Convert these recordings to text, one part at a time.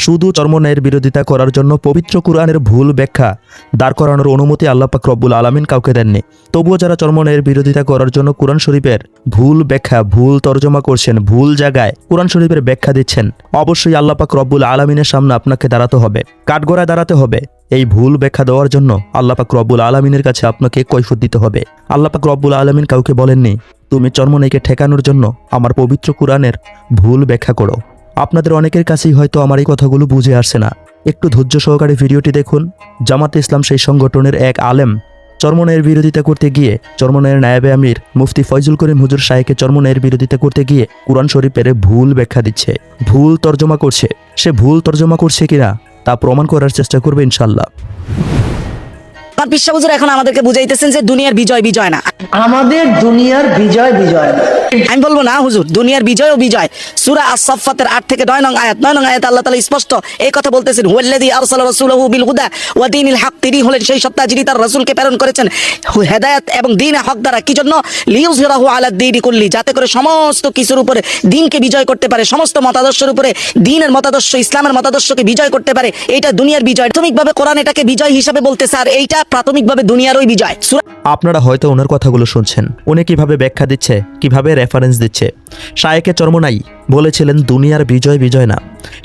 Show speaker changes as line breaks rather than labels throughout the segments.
শুধু চরমনাইয়ের বিরোধিতা করার জন্য পবিত্র কুরআনের ভুল ব্যাখ্যা দাঁড় করানোর অনুমতি আল্লাহ পাক রব্বুল আলামিন কাউকে দেননি। তবুও যারা চরমনাইয়ের বিরোধিতা করার জন্য কুরআন শরীফের ভুল ব্যাখ্যা, ভুল তর্জমা করছেন, ভুল জায়গায় কুরআন শরীফের ব্যাখ্যা দিচ্ছেন, অবশ্যই আল্লাহ পাক রব্বুল আলামিনের সামনে আপনাকে দাঁড়াতে হবে, কাঠগড়ায় দাঁড়াতে হবে। এই ভুল ব্যাখ্যা দেওয়ার জন্য আল্লাহ পাক রব্বুল আলামিনের কাছে আপনাকে কৈফিয়ত দিতে হবে। আল্লাহ পাক রব্বুল আলামিন কাউকে বলেননি তুমি চরমনাইকে ঠেকানোর জন্য আমার পবিত্র কুরআনের ভুল ব্যাখ্যা করো। আপনাদের অনেকের কাছেই হয়তো আমার এই কথাগুলো বুঝে আসছে না। একটু ধৈর্য সহকারে ভিডিওটি দেখুন। জামাতে ইসলাম সেই সংগঠনের এক আলেম চরমনাইয়ের বিরোধিতা করতে গিয়ে চরমনাইয়ের নায়েবে আমির মুফতি ফয়জুল করিম হুজুর শাহেকে চরমনাইয়ের বিরোধিতা করতে গিয়ে কুরআন শরীফের ভুল ব্যাখ্যা দিচ্ছে, ভুল তর্জমা করছে। সে ভুল তর্জমা করছে কিনা তা প্রমাণ করার চেষ্টা করবে ইনশাআল্লাহ।
পিসা হুজুর এখন আমাদেরকে বুঝাইতেছেন যে দুনিয়ার বিজয় বিজয় না,
আমাদের দুনিয়ার বিজয় বিজয় না।
আমি বলবো না হুজুর, দুনিয়ার বিজয় ও বিজয়। সূরা আস-সাফফাতের 8 থেকে 9 নং আয়াত আল্লাহ তাআলা স্পষ্ট এই কথা বলতেছেন, হুয়াল্লাযী আরসালা রাসূলাহু বিল হুদা ওয়া দীনিল হক। তিনি হলেন সেই সত্তা যিনি তার রাসূলকে প্রেরণ করেছেন হেদায়েত এবং দ্বীনে হক দ্বারা। কি জন্য? লিইয়ুযহিরাহু আলা দ্বীনি কুল্লি, যাতে করে সমস্ত কিছুর উপরে দ্বীনকে বিজয় করতে পারে, সমস্ত মতাদর্শের উপরে দ্বীনের মতাদর্শ, ইসলামের মতাদর্শকে বিজয় করতে পারে। এইটা দুনিয়ার বিজয়। প্রাথমিকভাবে কোরআন এটাকে বিজয় হিসাবে বলতেছে, আর এইটা প্রাথমিকভাবে দুনিয়ারই বিজয়।
আপনারা হয়তো ওনার কথাগুলো শুনছেন, উনি কিভাবে ব্যাখ্যা দিচ্ছে, কিভাবে রেফারেন্স দিচ্ছে। শায়েকে চরমনাই বলেছিলেন দুনিয়ার বিজয় বিজয় না।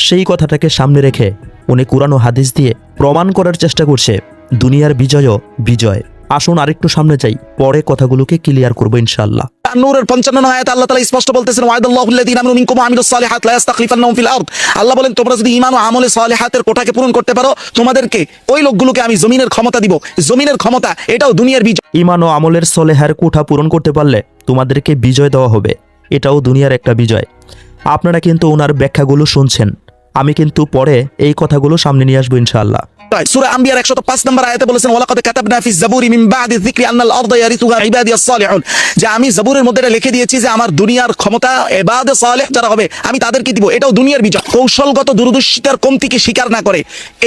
সেই কথাটাকে সামনে রেখে উনি কুরআন ও হাদিস দিয়ে প্রমাণ করার চেষ্টা করছে দুনিয়ার বিজয়ও বিজয়। আসুন আরেকটু সামনে যাই, পরে কথাগুলোকে ক্লিয়ার করবো ইনশাআল্লাহ।
নূরের 55 নং আয়াতে আল্লাহ তাআলা স্পষ্ট বলতেছেন, ওয়াদাল্লাহুল্লাযীনা আমানু মিনকুম ওয়া আমিলুস সালিহাত লা ইস্তাখলিফান্নাহুম ফিল আরদ। আল্লাহ বলেন তোমরা যদি ঈমান ও আমলে সালিহাতের কোটাকে পূরণ করতে পারো, তোমাদেরকে ওই লোকগুলোকে আমি জমিনের ক্ষমতা দিব। জমিনের ক্ষমতা এটাও দুনিয়ার বিজয়।
ঈমান ও আমলের সলেহার কোঠা পূরণ করতে পারলে তোমাদেরকে বিজয় দেওয়া হবে, এটাও দুনিয়ার একটা বিজয়। আপনারা কিন্তু ওনার ব্যাখ্যাগুলো শুনছেন, আমি কিন্তু পরে এই কথাগুলো সামনে নিয়ে আসবো ইনশাআল্লাহ।
সূরা আম্বিয়ার 105 নম্বর আয়াতে বলেছেন, ওয়ালাকাদ কাতাবনা ফিজ জাবুরি মিন বাদি যিকরি আন্নাল আরদা ইয়ারিসুহা ইবাদিয়াস সালিহুন। যে আমি জাবুরের মধ্যে এটা লিখে দিয়েছি যে আমার দুনিয়ার ক্ষমতা ইবাদে সালেহ যারা হবে আমি তাদেরকে দিব। এটাও দুনিয়ার বিজয়। কৌশলগত দূরদর্শিতার কমতিকে স্বীকার না করে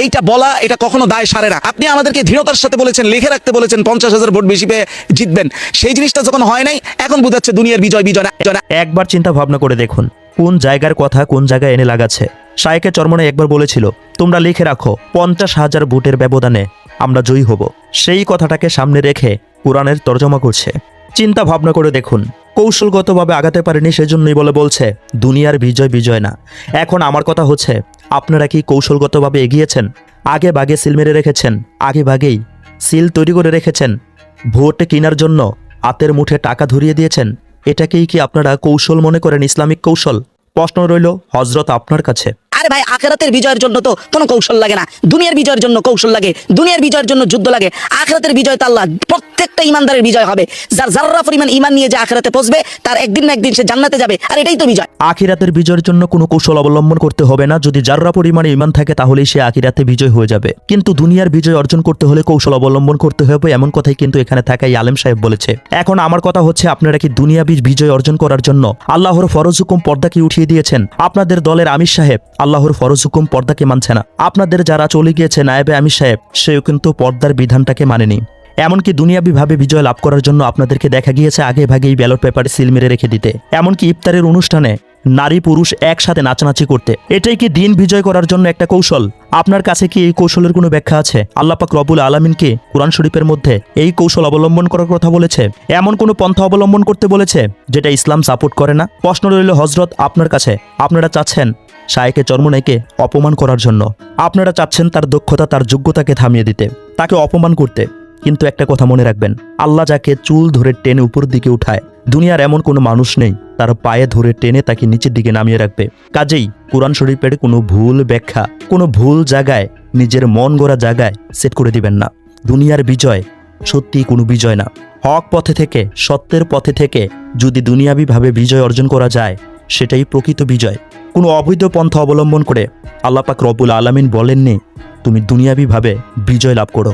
এইটা বলা, এটা কখনো দায় সারে না। আপনি আমাদেরকে দৃঢ়তার সাথে বলেছেন, লিখে রাখতে বলেছেন 50,000 ভোট বেশি পেয়ে জিতবেন। সেই জিনিসটা যখন হয় নাই, এখন বুঝাচ্ছে দুনিয়ার বিজয় বিজয় না।
একবার চিন্তা ভাবনা করে দেখুন কোন জায়গার কথা কোন জায়গায় এনে লাগাচ্ছে। শায়েকে চরমনাই একবার বলেছিল তোমরা লিখে রাখো 50,000 ভোটের ব্যবধানে আমরা জয়ী হব। সেই কথাটাকে সামনে রেখে কোরআনের তর্জমা করছে। চিন্তা ভাবনা করে দেখুন, কৌশলগতভাবে আগাতে পারেনি সেজন্যই বলছে দুনিয়ার বিজয় বিজয় না। এখন আমার কথা হচ্ছে, আপনারা কি কৌশলগতভাবে এগিয়েছেন? আগে ভাগে সিল মেরে রেখেছেন, আগে ভাগেই সিল তৈরি করে রেখেছেন, ভোট কেনার জন্য হাতের মুঠে টাকা ধরিয়ে দিয়েছেন। এটাকেই কি আপনারা কৌশল মনে করেন, ইসলামিক কৌশল? প্রশ্ন রইল হযরত আপনার কাছে।
আরে ভাই, আখিরাতের বিজয়ের জন্য তো কোনো কৌশল লাগে না, দুনিয়ার বিজয়ের জন্য কৌশল লাগে। দুনিয়ার বিজয়ের জন্য যুদ্ধ লাগে, আখিরাতের বিজয় তো আল্লাহ। প্রত্যেকটা ইমানদারের বিজয় হবে। যার যাররা পরিমাণ ঈমান নিয়ে যে আখিরাতে পৌঁছবে, তার একদিন না একদিন সে জান্নাতে যাবে, আর এটাই তো বিজয়।
আখিরাতের বিজয়ের জন্য কোনো কৌশল অবলম্বন করতে হবে না। যদি যাররা পরিমাণে ঈমান থাকে তাহলেই সে আখিরাতে বিজয় হয়ে যাবে। কিন্তু দুনিয়ার বিজয় অর্জন করতে হলে কৌশল অবলম্বন করতে হবে, এমন কথাই কিন্তু এখানে থাকাই আলেম সাহেব বলেছে। এখন আমার কথা হচ্ছে, আপনারা কি দুনিয়াবী বিজয় অর্জন করার জন্য আল্লাহর ফরজ হুকুম পর্দাকে উঠিয়ে দিয়েছেন? আপনাদের দলের আমির সাহেব আল্লাহর ফরজ হুকুম পর্দাকে মানছে না। আপনাদের যারা চলে গিয়েছে নায়েবে আমির সাহেব, সেও কিন্তু পর্দার বিধানটাকে মানেনি। এমনকি দুনিয়াবিভাবে বিজয় লাভ করার জন্য আপনাদেরকে দেখা গিয়েছে আগে ভাগেই ব্যালট পেপারে সিল মেরে রেখে দিতে, এমনকি ইফতারের অনুষ্ঠানে নারী পুরুষ একসাথে নাচানাচি করতে। এটাই কি দিন বিজয় করার জন্য একটা কৌশল? আপনার কাছে কি এই কৌশলের কোনো ব্যাখ্যা আছে? আল্লাহ পাক রব্বুল আলামিনকে কুরআন শরীফের মধ্যে এই কৌশল অবলম্বন করার কথা বলেছে, এমন কোনো পন্থা অবলম্বন করতে বলেছে যেটা ইসলাম সাপোর্ট করে না? প্রশ্ন রইল হযরত আপনার কাছে। আপনারা চাচ্ছেন শায়েকে চরমনাইকে অপমান করার জন্য, আপনারা চাচ্ছেন তার দক্ষতা তার যোগ্যতাকে থামিয়ে দিতে, তাকে অপমান করতে। কিন্তু একটা কথা মনে রাখবেন, আল্লাহ যাকে চুল ধরে টেনে উপর দিকে উঠায়, দুনিয়ার এমন কোনো মানুষ নেই তার পায়ে ধরে টেনে তাকে নিচের দিকে নামিয়ে রাখবে। কাজেই কুরআন শরীফের কোনো ভুল ব্যাখ্যা কোনো ভুল জায়গায় নিজের মন গড়া জায়গায় সেট করে দিবেন না। দুনিয়ার বিজয় সত্যিই কোনো বিজয় না। হক পথে থেকে, সত্যের পথে থেকে যদি দুনিয়াবিভাবে বিজয় অর্জন করা যায়, সেটাই প্রকৃত বিজয়। কোনো অবৈধ পন্থা অবলম্বন করে আল্লাহ পাক রব্বুল আলামিন বলেননি তুমি দুনিয়াবিভাবে বিজয় লাভ করো।